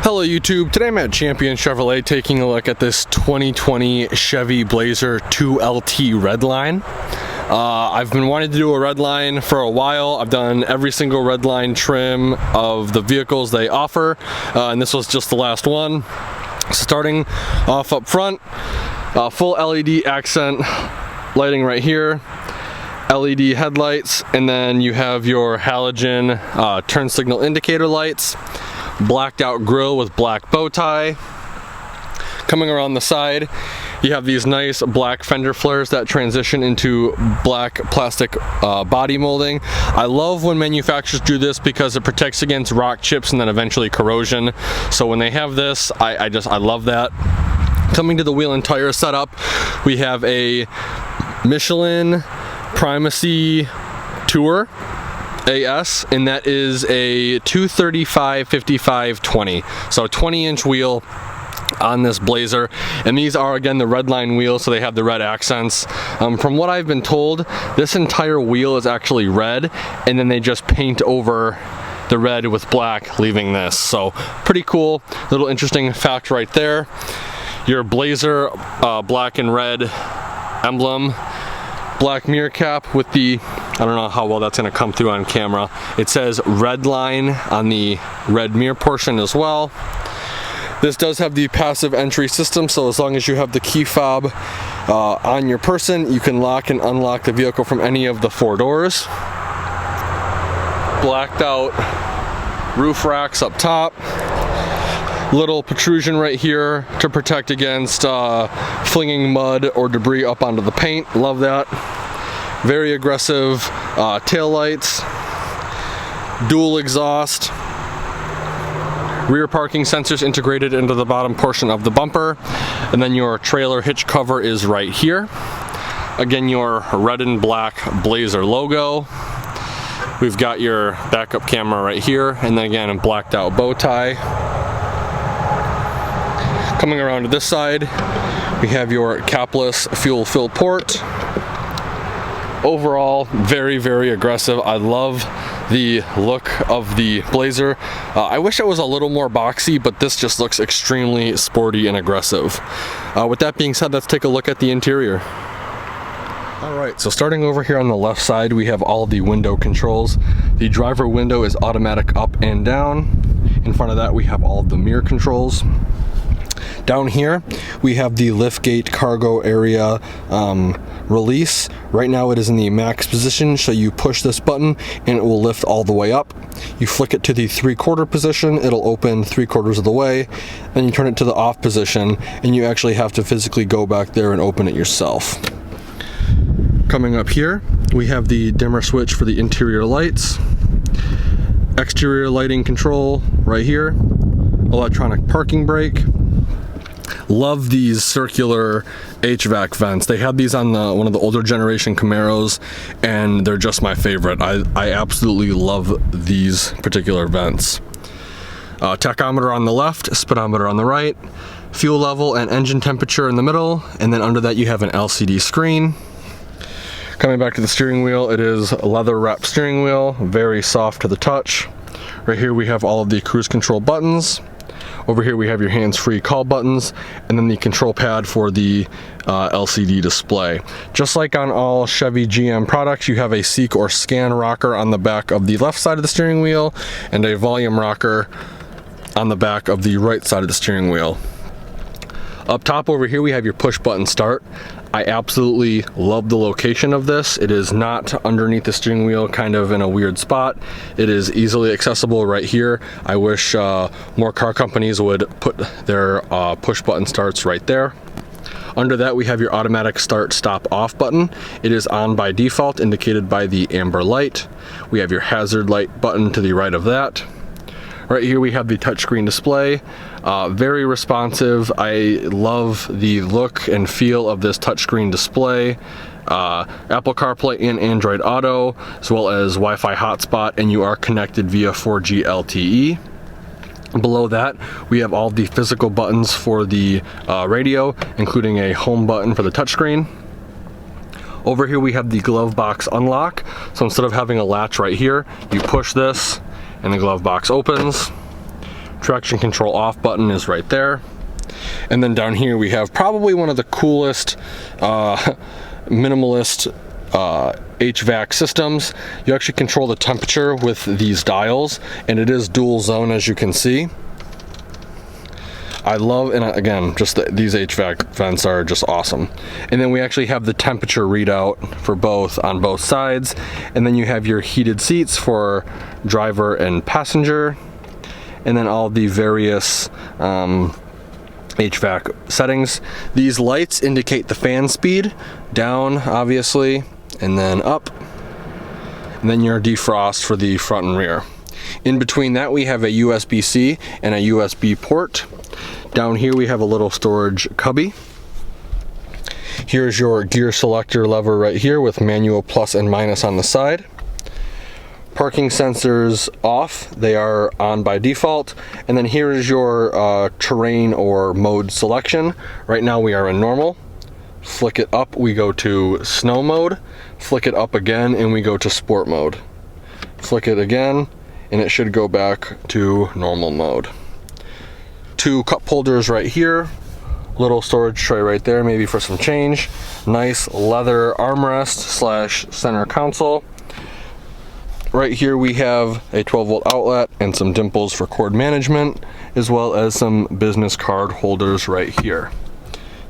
Hello YouTube, today I'm at Champion Chevrolet taking a look at this 2020 Chevy Blazer 2LT Redline. I've been wanting to do a Redline for a while. I've done every single Redline trim of the vehicles they offer, and this was just the last one. Starting off up front, full LED accent lighting right here, LED headlights, and then you have your halogen turn signal indicator lights, blacked out grille with black bow tie. Coming around the side, you have these nice black fender flares that transition into black plastic body molding. I love when manufacturers do this because it protects against rock chips and then eventually corrosion. So when they have this, I love that. Coming to the wheel and tire setup, we have a Michelin Primacy Tour AS, and that is a 235/55/20, so 20-inch wheel on this Blazer, and these are again the Redline wheels, so they have the red accents. From what I've been told, this entire wheel is actually red, and then they just paint over the red with black, leaving this. So pretty cool, little interesting fact right there. Your Blazer black and red emblem, black mirror cap with the, I don't know how well that's going to come through on camera. It says Redline on the red mirror portion as well. This does have the passive entry system, so as long as you have the key fob on your person, you can lock and unlock the vehicle from any of the four doors. Blacked out roof racks up top. Little protrusion right here to protect against flinging mud or debris up onto the paint. Love that. Very aggressive tail lights. Dual exhaust. Rear parking sensors integrated into the bottom portion of the bumper. And then your trailer hitch cover is right here. Again, your red and black Blazer logo. We've got your backup camera right here, and then again a blacked out bow tie. Coming around to this side, we have your capless fuel fill port. Overall, very, very aggressive. I love the look of the Blazer. I wish it was a little more boxy, but this just looks extremely sporty and aggressive. With that being said, let's take a look at the interior. Alright, so starting over here on the left side, we have all the window controls. The driver window is automatic up and down. In front of that, we have all of the mirror controls. Down here, we have the liftgate cargo area release. Right now it is in the max position, so you push this button and it will lift all the way up. You flick it to the 3/4 position, it'll open 3/4 of the way. Then you turn it to the off position, and you actually have to physically go back there and open it yourself. Coming up here, we have the dimmer switch for the interior lights. Exterior lighting control right here. Electronic parking brake. Love these circular HVAC vents. They had these on one of the older generation Camaros, and they're just my favorite. I absolutely love these particular vents. Tachometer on the left, speedometer on the right, fuel level and engine temperature in the middle, and then under that you have an LCD screen. Coming back to the steering wheel, it is a leather wrapped steering wheel, very soft to the touch. Right here we have all of the cruise control buttons. Over here we have your hands-free call buttons, and then the control pad for the LCD display. Just like on all Chevy GM products, you have a seek or scan rocker on the back of the left side of the steering wheel, and a volume rocker on the back of the right side of the steering wheel. Up top over here we have your push button start. I absolutely love the location of this. It is not underneath the steering wheel, kind of in a weird spot. It is easily accessible right here. I wish more car companies would put their push button starts right there. Under that we have your automatic start stop off button. It is on by default, indicated by the amber light. We have your hazard light button to the right of that. Right here we have the touchscreen display. Very responsive. I love the look and feel of this touchscreen display. Apple CarPlay and Android Auto, as well as Wi-Fi hotspot, and you are connected via 4G LTE. Below that, we have all the physical buttons for the radio, including a home button for the touchscreen. Over here we have the glove box unlock. So instead of having a latch right here, you push this and the glove box opens. traction control off button is right there. And then down here we have probably one of the coolest minimalist HVAC systems. You actually control the temperature with these dials, and it is dual zone, as you can see. I love, and again, just these HVAC vents are just awesome. And then we actually have the temperature readout for both on both sides. And then you have your heated seats for driver and passenger. And then all the various HVAC settings. These lights indicate the fan speed, down obviously, and then up. And then your defrost for the front and rear. In between that we have a USB-C and a USB port. Down here we have a little storage cubby. Here's your gear selector lever right here with manual plus and minus on the side. Parking sensors off, they are on by default. And then here is your terrain or mode selection. Right now we are in normal. Flick it up, we go to snow mode. Flick it up again and we go to sport mode. Flick it again and it should go back to normal mode. 2 cup holders right here, little storage tray right there, maybe for some change. Nice leather armrest slash center console. Right here we have a 12-volt outlet and some dimples for cord management, as well as some business card holders right here.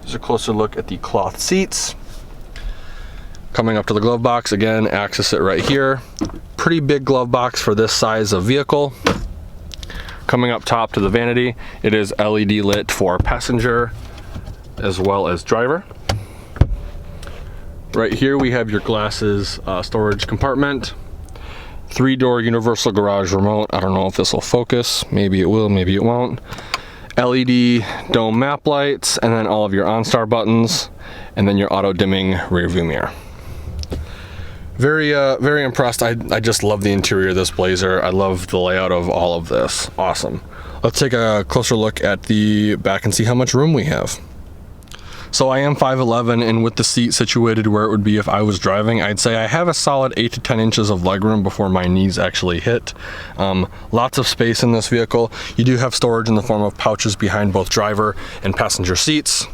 Here's a closer look at the cloth seats. Coming up to the glove box, again, access it right here. Pretty big glove box for this size of vehicle. Coming up top to the vanity, it is LED lit for passenger as well as driver. Right here we have your glasses storage compartment. 3-door universal garage remote. I don't know if this will focus. Maybe it will, maybe it won't. LED dome map lights, and then all of your OnStar buttons, and then your auto dimming rear view mirror. Very impressed. I just love the interior of this Blazer. I love the layout of all of this. Awesome. Let's take a closer look at the back and see how much room we have. So I am 5'11", and with the seat situated where it would be if I was driving, I'd say I have a solid 8 to 10 inches of legroom before my knees actually hit. Lots of space in this vehicle. You do have storage in the form of pouches behind both driver and passenger seats.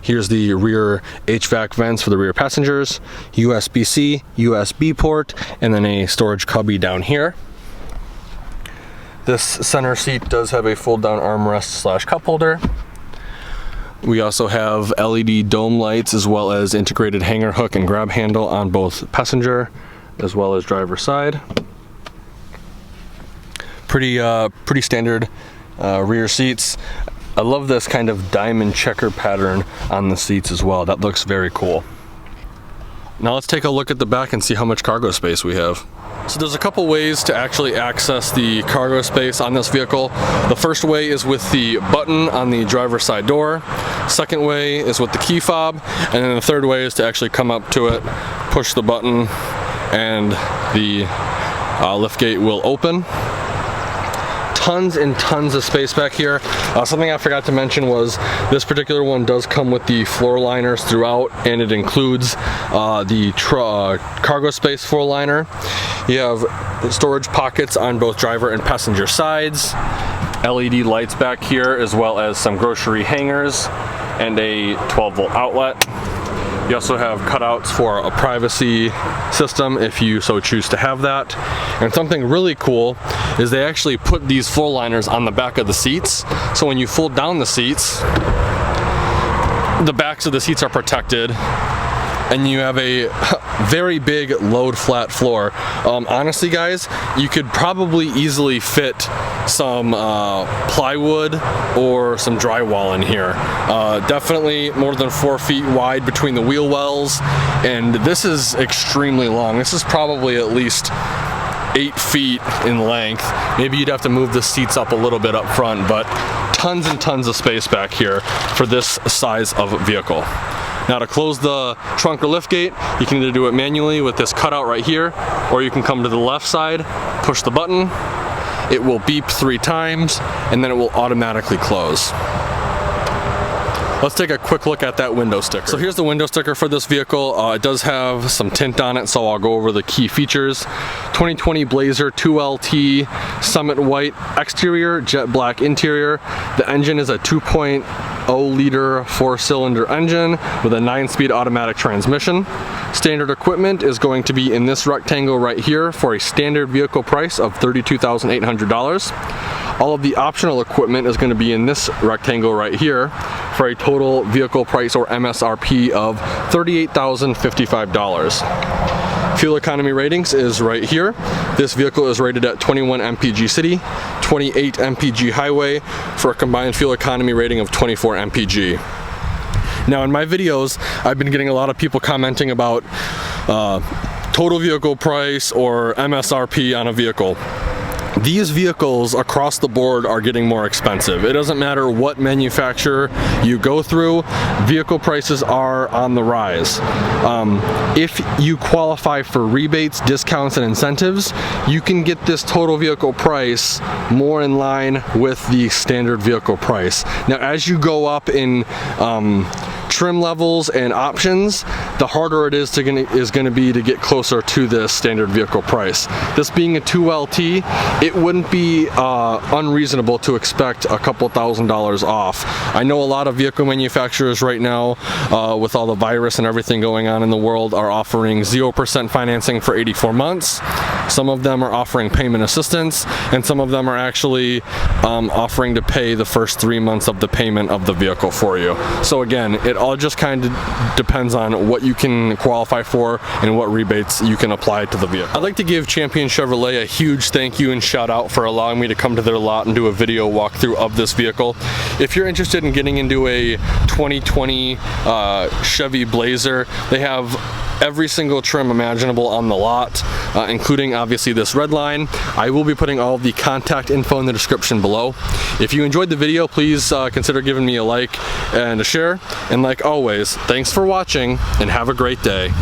Here's the rear HVAC vents for the rear passengers, USB-C, USB port, and then a storage cubby down here. This center seat does have a fold-down armrest slash cup holder. We also have LED dome lights as well as integrated hanger hook and grab handle on both passenger as well as driver side. Pretty standard rear seats. I love this kind of diamond checker pattern on the seats as well. That looks very cool. Now let's take a look at the back and see how much cargo space we have. So there's a couple ways to actually access the cargo space on this vehicle. The first way is with the button on the driver's side door. Second way is with the key fob. And then the third way is to actually come up to it, push the button, and the liftgate will open. Tons and tons of space back here. Something I forgot to mention was this particular one does come with the floor liners throughout, and it includes the cargo space floor liner. You have storage pockets on both driver and passenger sides, LED lights back here, as well as some grocery hangers and a 12-volt outlet. You also have cutouts for a privacy system if you so choose to have that. And something really cool is they actually put these floor liners on the back of the seats. So when you fold down the seats, the backs of the seats are protected, and you have a very big load flat floor. Honestly guys, you could probably easily fit some plywood or some drywall in here. Definitely more than 4 feet wide between the wheel wells, and this is extremely long. This is probably at least 8 feet in length. Maybe you'd have to move the seats up a little bit up front, but tons and tons of space back here for this size of vehicle. Now to close the trunk or lift gate, you can either do it manually with this cutout right here, or you can come to the left side, push the button, it will beep 3 times, and then it will automatically close. let's take a quick look at that window sticker. So here's the window sticker for this vehicle. It does have some tint on it, so I'll go over the key features. 2020 Blazer 2LT Summit White exterior, jet black interior. The engine is a 2.0 liter 4-cylinder engine with a 9-speed automatic transmission. Standard equipment is going to be in this rectangle right here for a standard vehicle price of $32,800. All of the optional equipment is going to be in this rectangle right here for a total vehicle price or MSRP of $38,055. Fuel economy ratings is right here. This vehicle is rated at 21 mpg city, 28 mpg highway for a combined fuel economy rating of 24 mpg. Now in my videos, I've been getting a lot of people commenting about total vehicle price or MSRP on a vehicle. These vehicles across the board are getting more expensive. It doesn't matter what manufacturer you go through, vehicle prices are on the rise. If you qualify for rebates, discounts, and incentives, you can get this total vehicle price more in line with the standard vehicle price. Now, as you go up in trim levels and options, the harder it is going to be to get closer to this standard vehicle price. This being a 2LT, it wouldn't be unreasonable to expect a couple $1,000s off. I know a lot of vehicle manufacturers right now, with all the virus and everything going on in the world, are offering 0% financing for 84 months. Some of them are offering payment assistance, and some of them are actually offering to pay the first 3 months of the payment of the vehicle for you. So again, it all just kind of depends on what you can qualify for and what rebates you can apply to the vehicle. I'd like to give Champion Chevrolet a huge thank you and shout out for allowing me to come to their lot and do a video walkthrough of this vehicle. If you're interested in getting into a 2020 Chevy Blazer, they have every single trim imaginable on the lot, including obviously this Redline. I will be putting all of the contact info in the description below. If you enjoyed the video, please consider giving me a like and a share. And like always, thanks for watching and have a great day.